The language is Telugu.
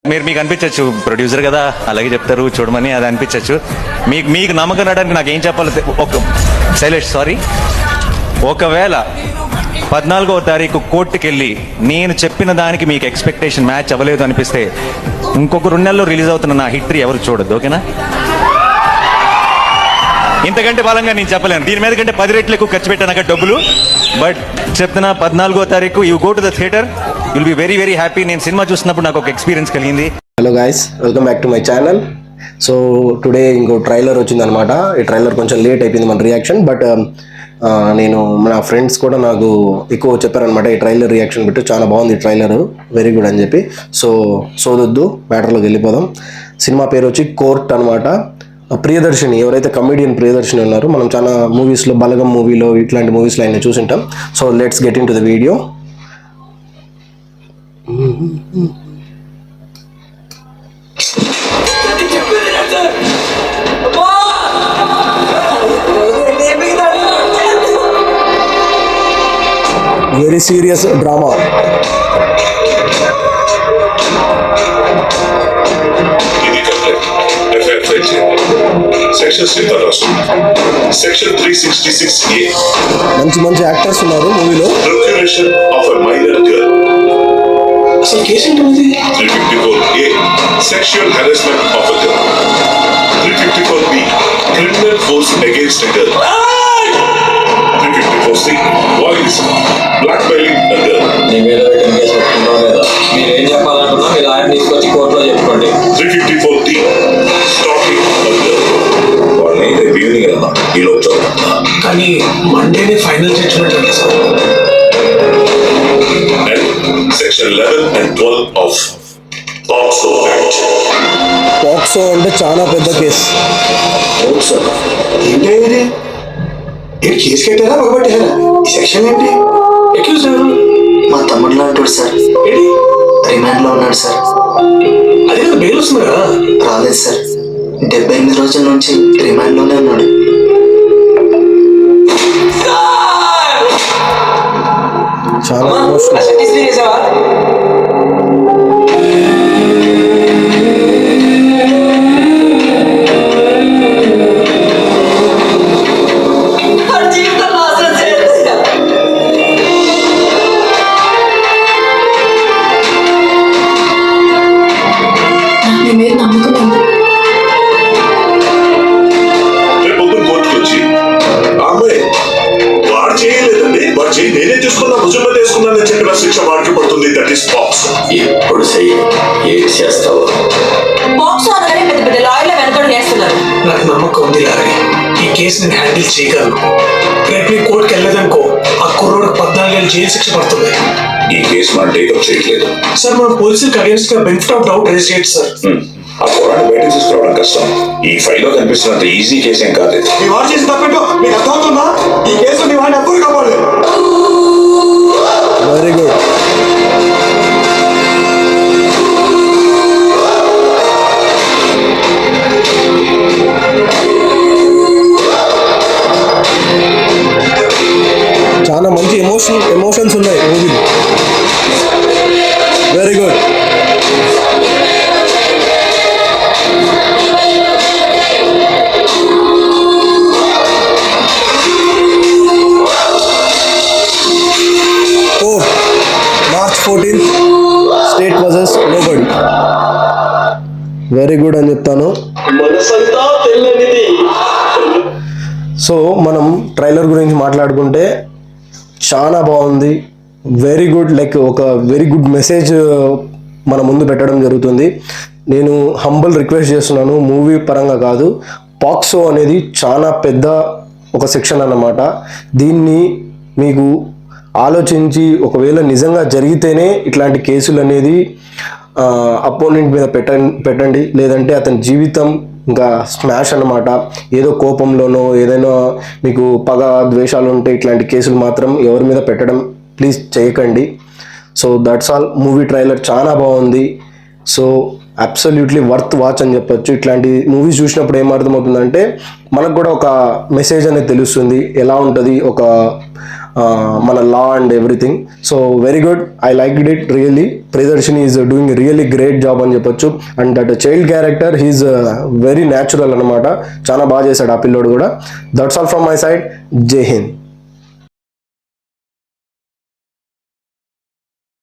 మీకు అనిపించవచ్చు ప్రొడ్యూసర్ కదా అలాగే చెప్తారు చూడమని, అది అనిపించవచ్చు. మీకు నమ్మకం రావడానికి నాకు ఏం చెప్పాలి, శైలేష్ సారీ, ఒకవేళ 14వ తారీఖు కోర్టుకి వెళ్ళి నేను చెప్పిన దానికి మీకు ఎక్స్పెక్టేషన్ మ్యాచ్ అవ్వలేదు అనిపిస్తే ఇంకొక 2 నెలల్లో రిలీజ్ అవుతున్న నా హిస్టరీ ఎవరు చూడొద్దు, ఓకేనా? ఇంతకంటే బలంగా నేను చెప్పలేను. దీని మీద కంటే 10 రెట్లు ఎక్కువ ఖర్చు పెట్టాను డబ్బులు. బట్ చెప్తున్నా 14వ తారీఖు you go to the theatre, you'll be very very happy. నేను సినిమా చూసినప్పుడు నాకు ఒక ఎక్స్పీరియన్స్ కలిగింది. Hello guys, welcome back to my channel. So today ఇంకో ట్రైలర్ వచ్చిందనమాట. ఈ ట్రైలర్ కొంచెం లేట్ అయిపోయింది మన రియాక్షన్, బట్ నేను నా ఫ్రెండ్స్ కూడా నాకు ఎక్కువ చెప్పారనమాట, ఈ ట్రైలర్ రియాక్షన్ పెట్టు, చాలా బాగుంది ఈ ట్రైలర్, వెరీ గుడ్ అని చెప్పి. సో సోదొద్దు, మ్యాటర్లోకి వెళ్ళిపోదాం. సినిమా పేరు వచ్చి కోర్ట్ అనమాట. ప్రియదర్శిని, ఎవరైతే కమెడియన్ ప్రియదర్శిని ఉన్నారో, మనం చాలా మూవీస్లో, బలగం మూవీలో, ఇట్లాంటి మూవీస్లో ఆయన చూసింటాం. So let's get in to the video. Very serious drama. Section 366A. మంచి యాక్టర్స్ ఉన్నారు మూవీలో. Procuration of a minor girl. అసలు కేసు ఏంటి? 354A. Sexual harassment of a girl. 354B. Criminal force against a girl. 354C. Voice blackmailing a girl. నీ మీద పెట్టిన కేసు పెట్టుకుంటావు లేదా? మీరు ఏం చెప్పాలంటున్నా మీ లాయర్ తీసుకొచ్చి కోర్టులో చెప్పుకోండి. 354D. Stalking a girl. వాళ్ళని రేపు ఈవినింగ్ వెళ్దాం, ఈ లోపు చదువుతా. కానీ మండేనే ఫైనల్ జడ్జ్మెంట్ అంటే sir. Section 11 and 12 of POCSO Act. POCSO అంటే చాలా పెద్ద కేసు. ఏంటి ఇది? ఏంటి కేసు కట్టారా పగబట్టారా? ఈ సెక్షన్ ఏంటి? ఎక్యూజ్ ఎవరు? మా తమ్ముడులో అంటాడు సార్. ఏంటి? రిమాండ్ లో ఉన్నాడు సార్. అదే కదా బెయిల్ వస్తుంది కదా? రాలేదు సార్, 78 రోజుల నుంచి రిమాండ్ లోనే ఉన్నాడు. చాలా ఎమోషనల్. నేనే తీసుకున్నా, భుజంలో తీసుకున్నానని చెప్పిన శిక్ష వాడికి పడుతుంది. That is POCSO. ఎప్పుడు చెయ్యి, ఏం చేస్తావు? పాక్సో అనగానే పెద్ద పెద్ద లాయర్ల వెనకడు చేస్తున్నారు. నాకు నమ్మకం ఉంది లారీ, ఈ కేసు నేను హ్యాండిల్ చేయగలను. రేపు నీ కోర్టుకి వెళ్ళదనుకో, ఆ కుర్రోడు 14 ఏళ్ళు జైలు శిక్ష పడుతుంది. ఈ కేసు మనం టేకప్ చేయట్లేదు సార్. మన పోలీసులకు అగేన్స్ట్ గా బెనిఫిట్ ఆఫ్ డౌట్ రేజ్ చేయొచ్చు సార్. ఆ కుర్రాన్ని బయటకు తీసుకురావడం కష్టం. ఈ ఫైల్లో కనిపిస్తున్నంత ఈజీ కేసు ఏం కాదు. మీ వాడు చేసి తప్పేంటో మీకు అర్థమవుతుందా? ఈ కేసు నీ వాడిని ఎప్పుడు కాపాడలేదు. Very good. చాలా మంచి ఎమోషన్స్ ఉన్నాయి మూవీలో. Very good. March 14th, state versus nobody. Very good అని చెప్తాను. సో మనం ట్రైలర్ గురించి మాట్లాడుకుంటే చాలా బాగుంది, వెరీ గుడ్. లైక్ ఒక వెరీ గుడ్ మెసేజ్ మన ముందు పెట్టడం జరుగుతుంది. నేను హంబల్ రిక్వెస్ట్ చేస్తున్నాను, మూవీ పరంగా కాదు, పాక్సో అనేది చాలా పెద్ద ఒక సెక్షన్ అన్నమాట. దీన్ని మీకు ఆలోచించి ఒకవేళ నిజంగా జరిగితేనే ఇట్లాంటి కేసులు అనేది అపోనెంట్ మీద పెట్టండి, లేదంటే అతని జీవితం ఇంకా స్మాష్ అన్నమాట. ఏదో కోపంలోనో ఏదైనా మీకు పగ ద్వేషాలు ఉంటే ఇట్లాంటి కేసులు మాత్రం ఎవరి మీద పెట్టడం ప్లీజ్ చేయకండి. So that's all. Movie trailer చాలా బాగుంది. సో అబ్సల్యూట్లీ వర్త్ వాచ్ అని చెప్పొచ్చు. ఇట్లాంటి మూవీస్ చూసినప్పుడు ఏం అర్థమవుతుందంటే మనకు కూడా ఒక మెసేజ్ అనేది తెలుస్తుంది, ఎలా ఉంటుంది ఒక మన law and everything. So very good, I like it really. Priyadarshini is doing really great job అని చెప్పొచ్చు. And that child character he's very natural అనమాట. చాలా బాగా చేశాడు ఆ పిల్లోడు కూడా. That's all from my side. జై హింద్.